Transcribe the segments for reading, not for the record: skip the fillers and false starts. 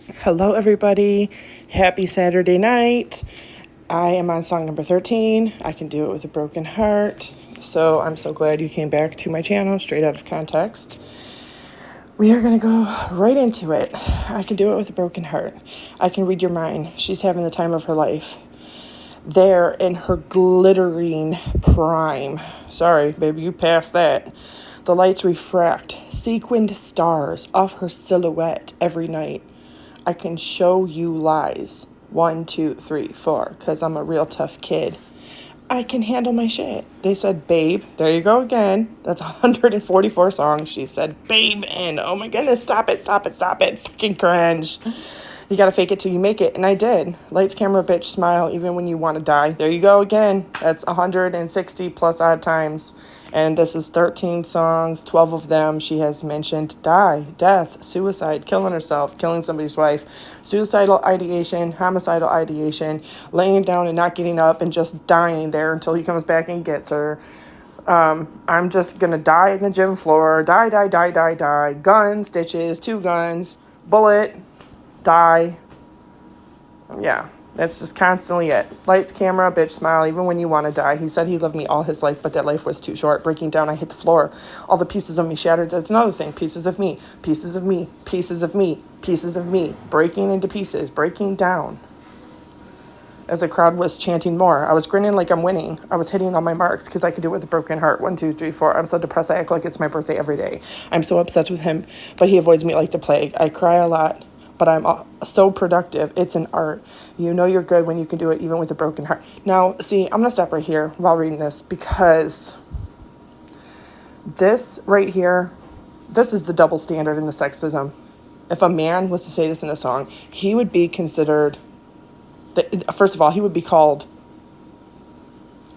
Hello, everybody. Happy Saturday night. I am on song number 13. I Can Do It With a Broken Heart. So I'm so glad you came back to my channel, straight out of context. We are going to go right into it. I Can Do It With a Broken Heart. I can read your mind. She's having the time of her life. There in her glittering prime. Sorry, baby, you passed that. The lights refract sequined stars off her silhouette every night. I can show you lies. 1, 2, 3, 4, because I'm a real tough kid. I can handle my shit. They said, babe. There you go again. That's 144 songs. She said, babe, and oh my goodness, stop it. Fucking cringe. You gotta fake it till you make it. And I did. Lights, camera, bitch, smile, even when you want to die. There you go again. That's 160 plus odd times. And this is 13 songs, 12 of them she has mentioned die, death, suicide, killing herself, killing somebody's wife, suicidal ideation, homicidal ideation, laying down and not getting up and just dying there until he comes back and gets her. I'm just gonna die in the gym floor, die, gun, stitches, 2 guns, bullet, die. Yeah. That's just constantly it. Lights, camera, bitch, smile, even when you want to die. He said he loved me all his life, but that life was too short. Breaking down, I hit the floor. All the pieces of me shattered. That's another thing. Pieces of me, pieces of me, pieces of me, pieces of me. Breaking into pieces, breaking down. As the crowd was chanting more, I was grinning like I'm winning. I was hitting all my marks because I could do it with a broken heart. 1, 2, 3, 4. I'm so depressed I act like it's my birthday every day. I'm so obsessed with him, but he avoids me like the plague. I cry a lot, but I'm so productive. It's an art. You know you're good when you can do it even with a broken heart. Now, see, I'm going to stop right here while reading this because this right here, this is the double standard in the sexism. If a man was to say this in a song, he would be considered, first of all, he would be called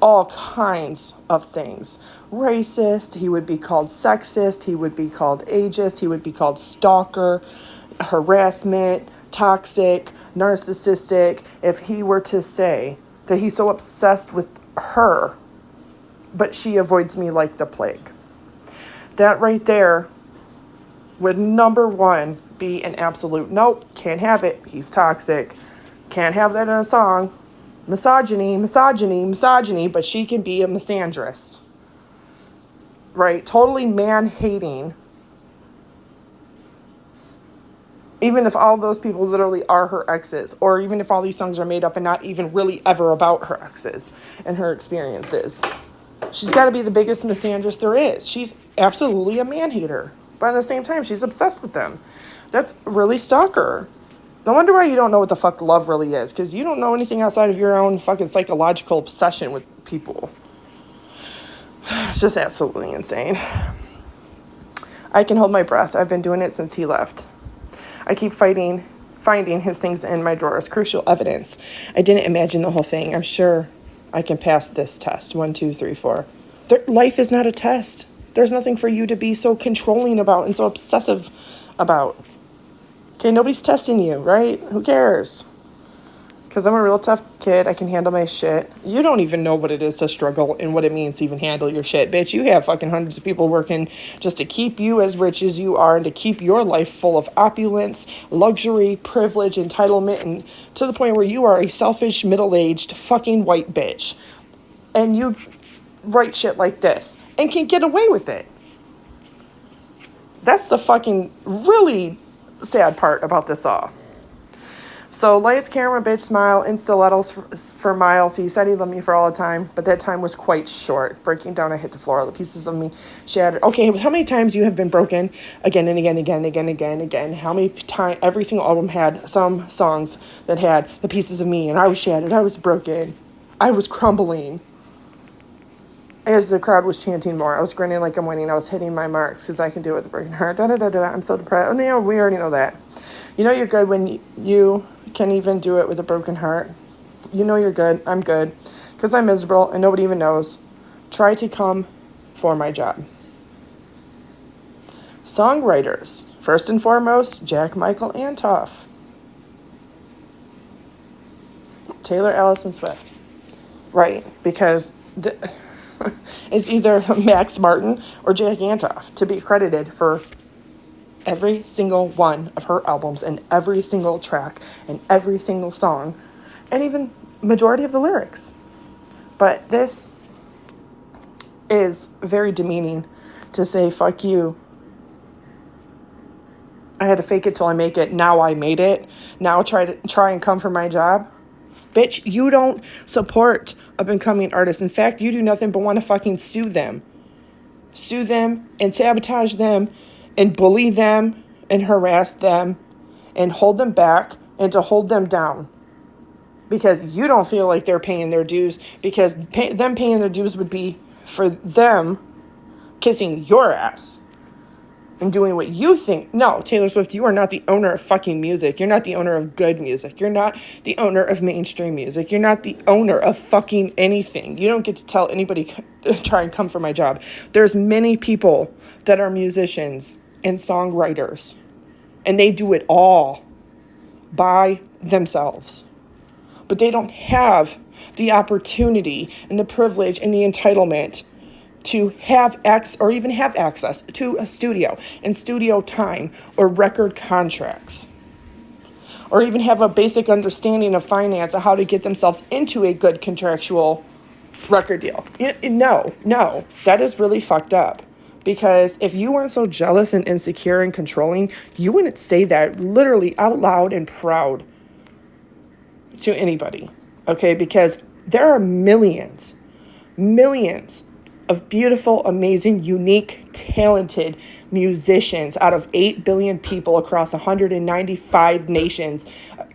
all kinds of things. Racist, he would be called sexist, he would be called ageist, he would be called stalker, harassment, toxic, narcissistic. If he were to say that he's so obsessed with her, but she avoids me like the plague, that right there would number 1 be an absolute nope, can't have it, he's toxic, can't have that in a song. Misogyny, but she can be a misandrist, right? Totally man-hating. Even if all those people literally are her exes, or even if all these songs are made up and not even really ever about her exes and her experiences. She's got to be the biggest misandrist there is. She's absolutely a man-hater. But at the same time, she's obsessed with them. That's really stalker. No wonder why you don't know what the fuck love really is, because you don't know anything outside of your own fucking psychological obsession with people. It's just absolutely insane. I can hold my breath. I've been doing it since he left. I keep finding his things in my drawers. Crucial evidence. I didn't imagine the whole thing. I'm sure I can pass this test. 1, 2, 3, 4. Life is not a test. There's nothing for you to be so controlling about and so obsessive about. Okay, nobody's testing you, right? Who cares? Because I'm a real tough kid. I can handle my shit. You don't even know what it is to struggle and what it means to even handle your shit. Bitch, you have fucking hundreds of people working just to keep you as rich as you are and to keep your life full of opulence, luxury, privilege, entitlement, and to the point where you are a selfish, middle-aged, fucking white bitch. And you write shit like this and can get away with it. That's the fucking really sad part about this all. So lights, camera, bitch, smile, in stilettos for miles. He said he loved me for all the time, but that time was quite short. Breaking down, I hit the floor. All the pieces of me shattered. Okay, how many times you have been broken again and again? How many times? Every single album had some songs that had the pieces of me, and I was shattered. I was broken. I was crumbling. As the crowd was chanting more, I was grinning like I'm winning. I was hitting my marks because I can do it with a broken heart. I'm so depressed. Oh, no, we already know that. You know you're good when you can even do it with a broken heart. You know you're good. I'm good because I'm miserable and nobody even knows. Try to come for my job. Songwriters. First and foremost, Jack Michael Antoff. Taylor Allison Swift. Right, because it's either Max Martin or Jack Antoff to be credited for every single one of her albums and every single track and every single song and even majority of the lyrics. But this is very demeaning to say, fuck you. I had to fake it till I make it. Now I made it. Now try and come for my job. Bitch, you don't support up and coming artists. In fact, you do nothing but want to fucking sue them. Sue them and sabotage them and bully them and harass them and hold them back and to hold them down. Because you don't feel like they're paying their dues, because them paying their dues would be for them kissing your ass and doing what you think. No, Taylor Swift, you are not the owner of fucking music. You're not the owner of good music. You're not the owner of mainstream music. You're not the owner of fucking anything. You don't get to tell anybody, try and come for my job. There's many people that are musicians and songwriters, and they do it all by themselves. But they don't have the opportunity and the privilege and the entitlement to have access to a studio and studio time or record contracts, or even have a basic understanding of finance of how to get themselves into a good contractual record deal. No, that is really fucked up. Because if you weren't so jealous and insecure and controlling, you wouldn't say that literally out loud and proud to anybody, okay? Because there are millions of beautiful, amazing, unique, talented musicians out of 8 billion people across 195 nations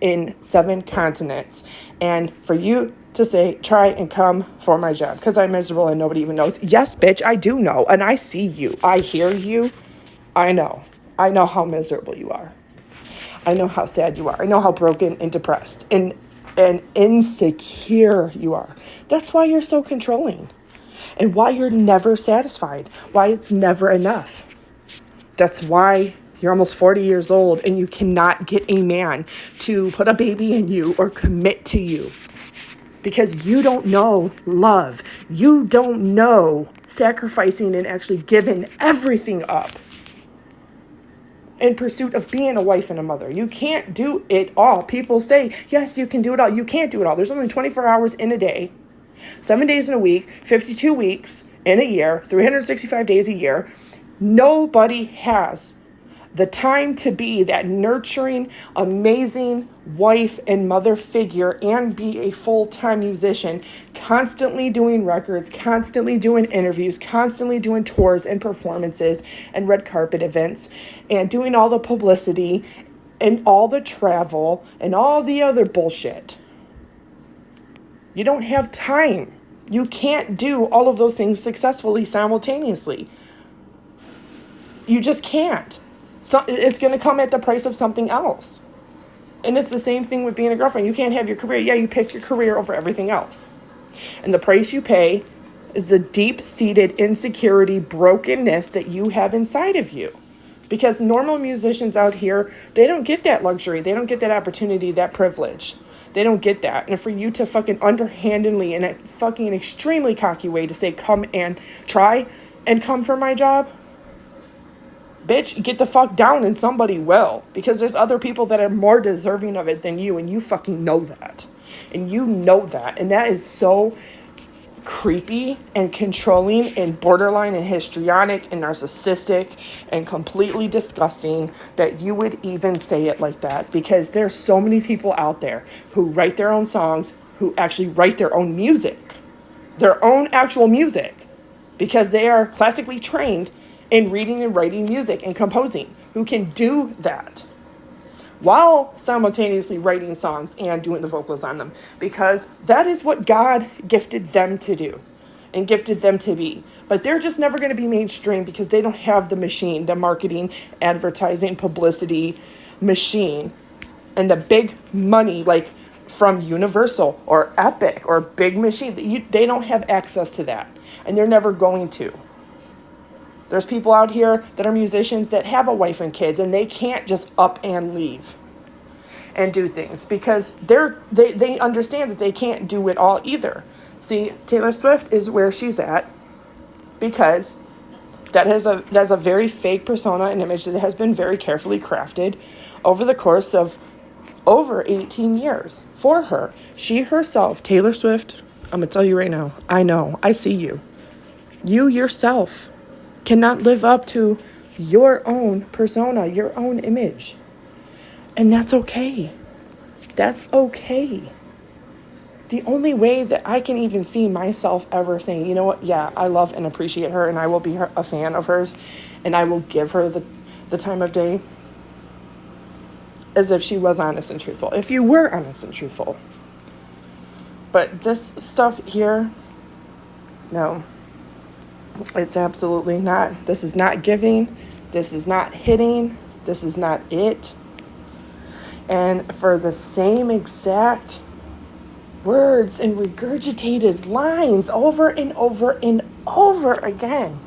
in 7 continents. And for you to say, try and come for my job because I'm miserable and nobody even knows. Yes, bitch, I do know. And I see you. I hear you. I know how miserable you are. I know how sad you are. I know how broken and depressed and insecure you are. That's why you're so controlling. And why you're never satisfied. Why it's never enough. That's why you're almost 40 years old and you cannot get a man to put a baby in you or commit to you. Because you don't know love. You don't know sacrificing and actually giving everything up in pursuit of being a wife and a mother. You can't do it all. People say, yes, you can do it all. You can't do it all. There's only 24 hours in a day, 7 days in a week, 52 weeks in a year, 365 days a year. Nobody has the time to be that nurturing, amazing wife and mother figure and be a full-time musician, constantly doing records, constantly doing interviews, constantly doing tours and performances and red carpet events and doing all the publicity and all the travel and all the other bullshit. You don't have time. You can't do all of those things successfully simultaneously. You just can't. So it's going to come at the price of something else. And it's the same thing with being a girlfriend. You can't have your career. Yeah, you picked your career over everything else. And the price you pay is the deep-seated insecurity, brokenness that you have inside of you. Because normal musicians out here, they don't get that luxury. They don't get that opportunity, that privilege. They don't get that. And for you to fucking underhandedly, in a fucking extremely cocky way, to say, come and try and come for my job, bitch, get the fuck down and somebody will. Because there's other people that are more deserving of it than you, and you fucking know that. And you know that. And that is so creepy and controlling and borderline and histrionic and narcissistic and completely disgusting that you would even say it like that. Because there's so many people out there who write their own songs, who actually write their own music. Their own actual music. Because they are classically trained in reading and writing music and composing, who can do that while simultaneously writing songs and doing the vocals on them, because that is what God gifted them to do and gifted them to be. But they're just never going to be mainstream because they don't have the machine, the marketing, advertising, publicity machine, and the big money like from Universal or Epic or Big Machine. They don't have access to that, and they're never going to. There's people out here that are musicians that have a wife and kids, and they can't just up and leave and do things because they understand that they can't do it all either. See, Taylor Swift is where she's at because That's a very fake persona and image that has been very carefully crafted over the course of over 18 years for her. She herself, Taylor Swift, I'm going to tell you right now, I know, I see you. You yourself cannot live up to your own persona, your own image. And that's okay. That's okay. The only way that I can even see myself ever saying, you know what, yeah, I love and appreciate her and I will be a fan of hers and I will give her the time of day, as if she was honest and truthful. If you were honest and truthful. But this stuff here, no. It's absolutely not. This is not giving. This is not hitting. This is not it. And for the same exact words and regurgitated lines over and over and over again,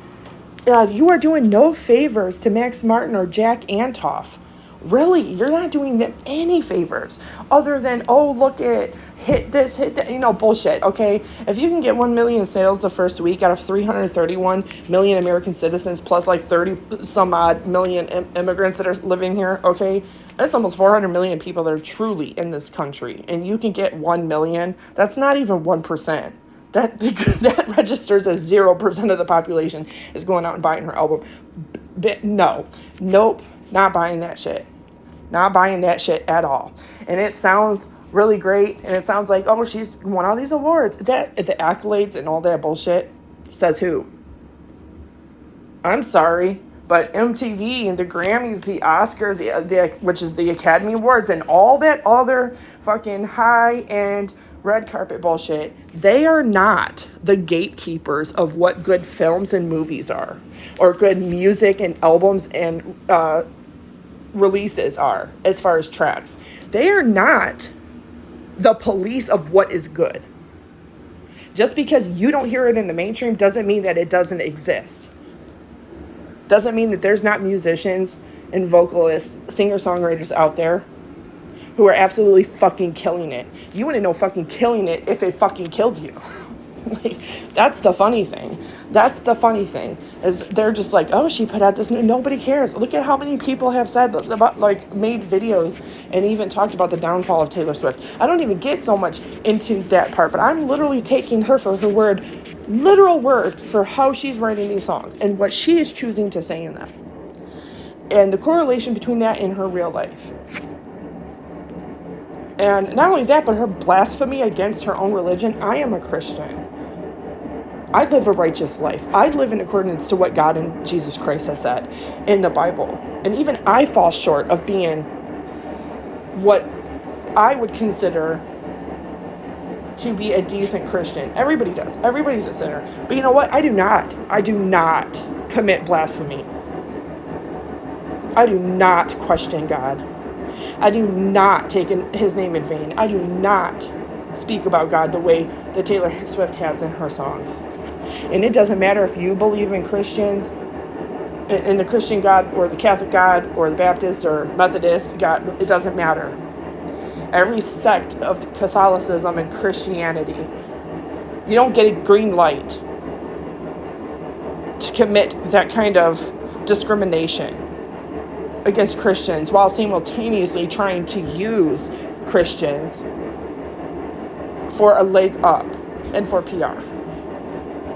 you are doing no favors to Max Martin or Jack Antoff. Really, you're not doing them any favors other than, oh, look at, hit this, hit that, bullshit, okay? If you can get 1 million sales the first week out of 331 million American citizens plus like 30 some odd million immigrants that are living here, okay? That's almost 400 million people that are truly in this country. And you can get 1 million, that's not even 1%. That registers as 0% of the population is going out and buying her album. Nope, not buying that shit. Not buying that shit at all. And it sounds really great. And it sounds like, oh, she's won all these awards. That the accolades and all that bullshit. Says who? I'm sorry, but MTV and the Grammys, the Oscars, which is the Academy Awards, and all that other fucking high-end red carpet bullshit, they are not the gatekeepers of what good films and movies are, or good music and albums and releases are, as far as tracks. They are not the police of what is good. Just because you don't hear it in the mainstream doesn't mean that it doesn't exist. Doesn't mean that there's not musicians and vocalists, singer-songwriters out there who are absolutely fucking killing it. You wouldn't know fucking killing it if it fucking killed you. That's the funny thing. That's the funny thing, is they're just like, oh, she put out this new, nobody cares. Look at how many people have said about, made videos and even talked about the downfall of Taylor Swift. I don't even get so much into that part, but I'm literally taking her for her word, literal word, for how she's writing these songs and what she is choosing to say in them. And the correlation between that and her real life. And not only that, but her blasphemy against her own religion. I am a Christian. I live a righteous life. I live in accordance to what God and Jesus Christ has said in the Bible. And even I fall short of being what I would consider to be a decent Christian. Everybody does. Everybody's a sinner. But you know what? I do not commit blasphemy. I do not question God. I do not take his name in vain. I do not speak about God the way that Taylor Swift has in her songs. And it doesn't matter if you believe in Christians, in the Christian God or the Catholic God or the Baptist or Methodist God. It doesn't matter. Every sect of Catholicism and Christianity, you don't get a green light to commit that kind of discrimination against Christians while simultaneously trying to use Christians for a leg up and for PR.